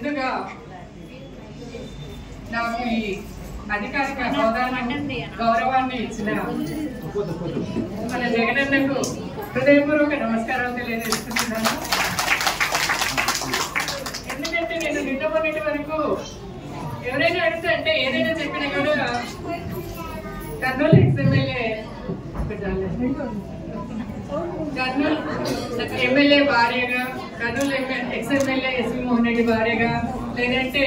ముందుగా నాకు ఈ అధికారిక హోదాను గౌరవాన్ని ఇచ్చిన మన జగనన్నకు హృదయపూర్వక నమస్కారాలు తెలియజేస్తున్నాను. ఎందుకంటే నేను నిన్న మొన్నటి వరకు ఎవరైనా అడిగితే అంటే ఏదైనా చెప్పినా కూడా కర్నూలు ఎక్స్ఎమ్మెల్యే ఎమ్మెల్యే భార్యగా, కర్నూలు ఎక్స్ఎమ్మెల్యే ఎస్వి మోహన్ రెడ్డి భార్యగా, లేదంటే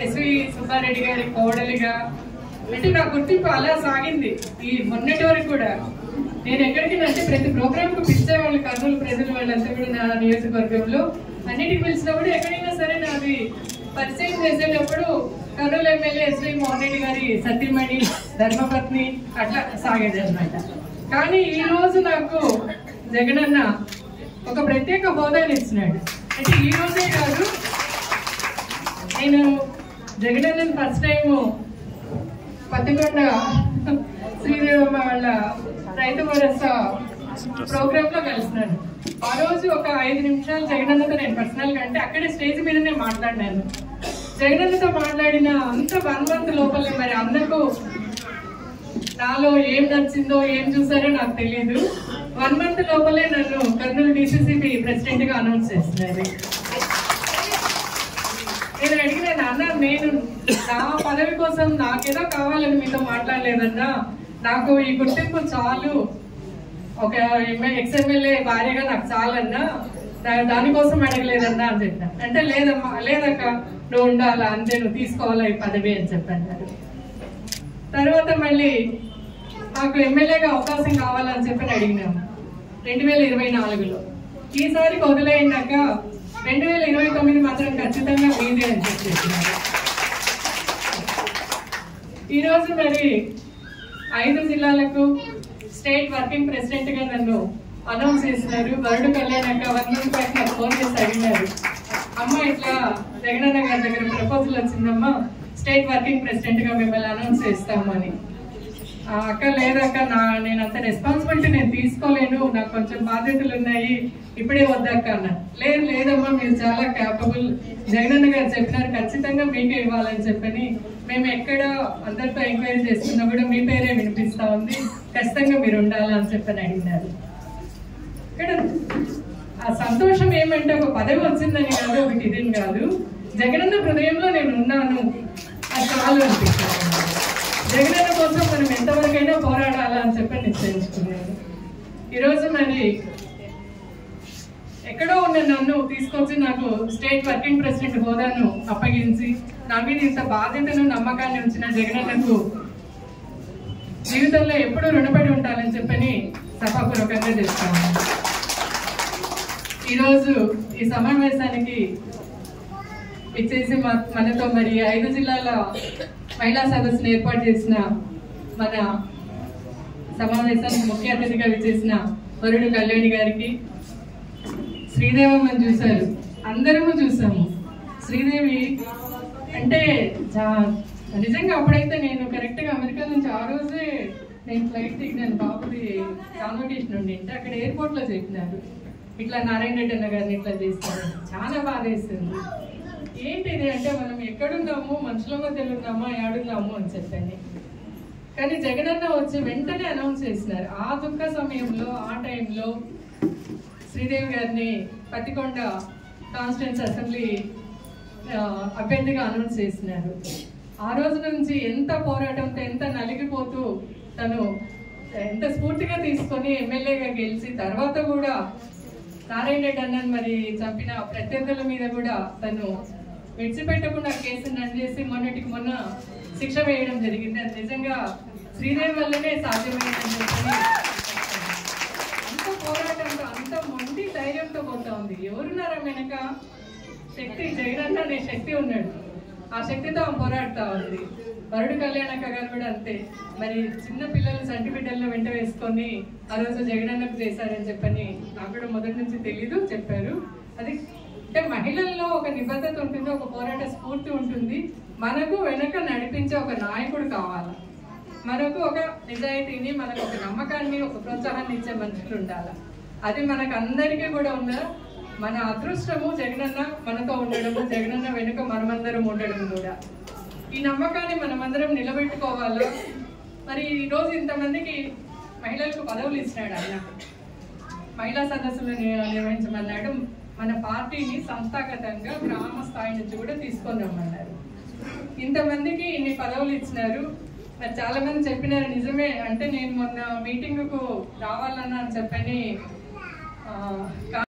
ఎస్వి సుబ్బారెడ్డి గారి కోడలిగా, అంటే నా గుర్తింపు అలా సాగింది. ఈ మొన్నటి వరకు కూడా నేను ఎక్కడికి అంటే ప్రతి ప్రోగ్రామ్ కు పిలిచేవాళ్ళు కర్నూలు ప్రజలు, వాళ్ళంతా కూడా నా నియోజకవర్గంలో అన్నిటికి పిలిచినప్పుడు ఎక్కడైనా సరే నాది పరిచయం చేసేటప్పుడు కర్నూలు ఎమ్మెల్యే ఎస్వి మోహన్ రెడ్డి గారి సతీమణి, ధర్మపత్ని అట్లా సాగేది అనమాట. కానీ ఈ రోజు నాకు జగనన్న ఒక ప్రత్యేక హోదాని ఇచ్చినాడు. అంటే ఈ రోజే కాదు, నేను జగనన్న ఫస్ట్ టైం పత్తికొండ శ్రీదేవమ్మ వాళ్ళ రైతు భరోసా ప్రోగ్రామ్ లో కలిసినాను. ఆ రోజు ఒక 5 నిమిషాలు జగనన్నతో నేను పర్సనల్ గా, అంటే అక్కడే స్టేజ్ మీదనే మాట్లాడినాను. జగనన్నతో మాట్లాడిన అంత 1 month లోపలే మరి అందరూ నాలో ఏం నచ్చిందో ఏం చూసారో నాకు తెలియదు. 1 month లోపలే నన్ను కర్నూలు డిసిసిబి ప్రెసిడెంట్ గా అనౌన్స్ చేస్తున్నారు. నేను అడిగినాను, అన్న నేను నా పదవి కోసం నాకేదో కావాలని మీతో మాట్లాడలేదన్నా, నాకు ఈ గుర్తింపు చాలు, ఒక ఎక్స్ఎమ్మెల్యే భార్యగా నాకు చాలన్నా, దానికోసం అడగలేదన్నా అని చెప్పాను. అంటే లేదమ్మా, లేదక్క నువ్వు ఉండాలా, అంతే నువ్వు తీసుకోవాలా ఈ పదవి అని చెప్పాను. తర్వాత మళ్ళీ నాకు ఎమ్మెల్యేగా అవకాశం కావాలని చెప్పి అడిగినాము 2024లో. ఈసారికి వదిలేనాక 2029 మాత్రం ఖచ్చితంగా మీదే అని చెప్పేస్తున్నారు. ఈరోజు మరి 5 జిల్లాలకు స్టేట్ వర్కింగ్ ప్రెసిడెంట్ గా నన్ను అనౌన్స్ చేసినారు. వరుడు కళ్యాణాక 1 month బ్యాక్ నాకు ఫోన్ చేసి అడిగినారు, అమ్మ ఇట్లా జగనన్న గారి దగ్గర ప్రపోజల్ వచ్చిందమ్మా, స్టేట్ వర్కింగ్ ప్రెసిడెంట్ గా మిమ్మల్ని అనౌన్స్ చేస్తాము అని. అక్క లేదక్క, నేను అంత రెస్పాన్సిబిలిటీ నేను తీసుకోలేను, నాకు కొంచెం బాధ్యతలు ఉన్నాయి, ఇప్పుడే వద్దక్క అన్న. లేదమ్మా మీరు చాలా క్యాపబుల్, జగనన్న గారు చెప్పినారు ఖచ్చితంగా మీకే ఇవ్వాలని చెప్పని, మేము ఎక్కడ అందరితో ఎంక్వైరీ చేస్తున్నా కూడా మీ పేరే వినిపిస్తా ఉంది, ఖచ్చితంగా మీరు ఉండాలా అని చెప్పని అడిగినారు. ఇక్కడ ఆ సంతోషం ఏమంటే ఒక పదవి వచ్చిందని కాదు, ఒకటి ఇదేం కాదు, జగనన్న హృదయంలో నేను ఉన్నాను, అది చాలు అనిపిస్తాను. జగనన్న కోసం మనం ఎంతవరకైనా పోరాడాలా అని చెప్పి నిశ్చయించుకున్నాను. ఈరోజు మరి ఎక్కడో ఉన్న నన్ను తీసుకొచ్చి నాకు స్టేట్ వర్కింగ్ ప్రెసిడెంట్ హోదాను అప్పగించి నా మీద ఇంత బాధ్యతను నమ్మకాన్ని ఉంచిన జగనన్నకు జీవితంలో ఎప్పుడూ రుణపడి ఉంటానని చెప్పని సభాపూర్వకంగా చెప్తాను. ఈరోజు ఈ సమావేశానికి ఇచ్చేసి మనతో మరి 5 జిల్లాల మహిళా సదస్సును ఏర్పాటు చేసిన మన సమావేశానికి ముఖ్య అతిథిగా విచ్చేసిన వరుడు కళ్యాణి గారికి, శ్రీదేవమ్మని చూశారు, అందరము చూసాము. శ్రీదేవి అంటే నిజంగా అప్పుడైతే నేను కరెక్ట్ గా అమెరికా నుంచి ఆ రోజే నేను ఫ్లైట్ దిగినాను, బాబుది కాన్వకేషన్ ఉండి అంటే అక్కడ ఎయిర్పోర్ట్ లో చెప్పినారు ఇట్లా నారాయణ రెడ్డి అన్న గారిని ఇట్లా చేస్తారు. చాలా బాధ వేస్తుంది. ఏంటిది అంటే మనం ఎక్కడున్నాము, మనుషుల మధ్యలో ఉన్నామా, ఏడున్నాము అని చెప్పండి. కానీ జగనన్న వచ్చి వెంటనే అనౌన్స్ చేసినారు. ఆ దుఃఖ సమయంలో, ఆ టైంలో శ్రీదేవి గారిని పత్తికొండ కాన్స్టిట్యుయెన్సీ అసెంబ్లీ అభ్యర్థిగా అనౌన్స్ చేసినారు. ఆ రోజు నుంచి ఎంత పోరాటంతో, ఎంత నలిగిపోతూ తను ఎంత స్ఫూర్తిగా తీసుకొని ఎమ్మెల్యేగా గెలిచి, తర్వాత కూడా నారాయణ రెడ్డి అన్నని మరి చంపిన ప్రత్యర్థుల మీద కూడా తను విడిచిపెట్టకుండా కేసును రన్ చేసి మొన్నటికి మొన్న శిక్ష వేయడం జరిగింది. అది నిజంగా శ్రీదేవి వల్లనే సాధ్యమైందని చెప్పి అంత పోరాటంతో, అంత మొండి ధైర్యంతో పోతా ఉంది. ఎవరున్నారా వెనక? శక్తి, జగనన్న అనే శక్తి ఉన్నాడు. ఆ శక్తితో ఆమె పోరాడుతూ ఉంది. వరుడు కళ్యాణక్క గారు కూడా అంతే. మరి చిన్న పిల్లలు సంటి బిడ్డల్లో వెంట వేసుకొని ఆ రోజు జగనన్నకు చేశారని చెప్పని నాకు కూడా మొదటి నుంచి తెలీదు, చెప్పారు. అది అంటే మహిళల్లో ఒక నిబద్ధత ఉంటుంది, ఒక పోరాట స్ఫూర్తి ఉంటుంది. మనకు వెనక నడిపించే ఒక నాయకుడు కావాలి, మనకు ఒక నిజాయితీని, మనకు ఒక నమ్మకాన్ని, ఒక ప్రోత్సాహాన్ని ఇచ్చే మనుషులు ఉండాలి. అది మనకు అందరికీ కూడా ఉన్న మన అదృష్టము జగనన్న మనతో ఉండడము, జగనన్న వెనుక మనమందరం ఉండడం కూడా. ఈ నమ్మకాన్ని మనమందరం నిలబెట్టుకోవాలా. మరి ఈరోజు ఇంతమందికి మహిళలకు పదవులు ఇచ్చినాడు ఆయన, మహిళా సదస్సులు నిర్వహించమన్నాడు. మన పార్టీని సంస్థాగతంగా గ్రామ స్థాయి నుంచి కూడా తీసుకొని రమ్మన్నారు. ఇంతమందికి ఇన్ని పదవులు ఇచ్చినారు. మరి చాలా మంది చెప్పినారు నిజమే, అంటే నేను మొన్న మీటింగ్కు రావాలన్నా అని చెప్పని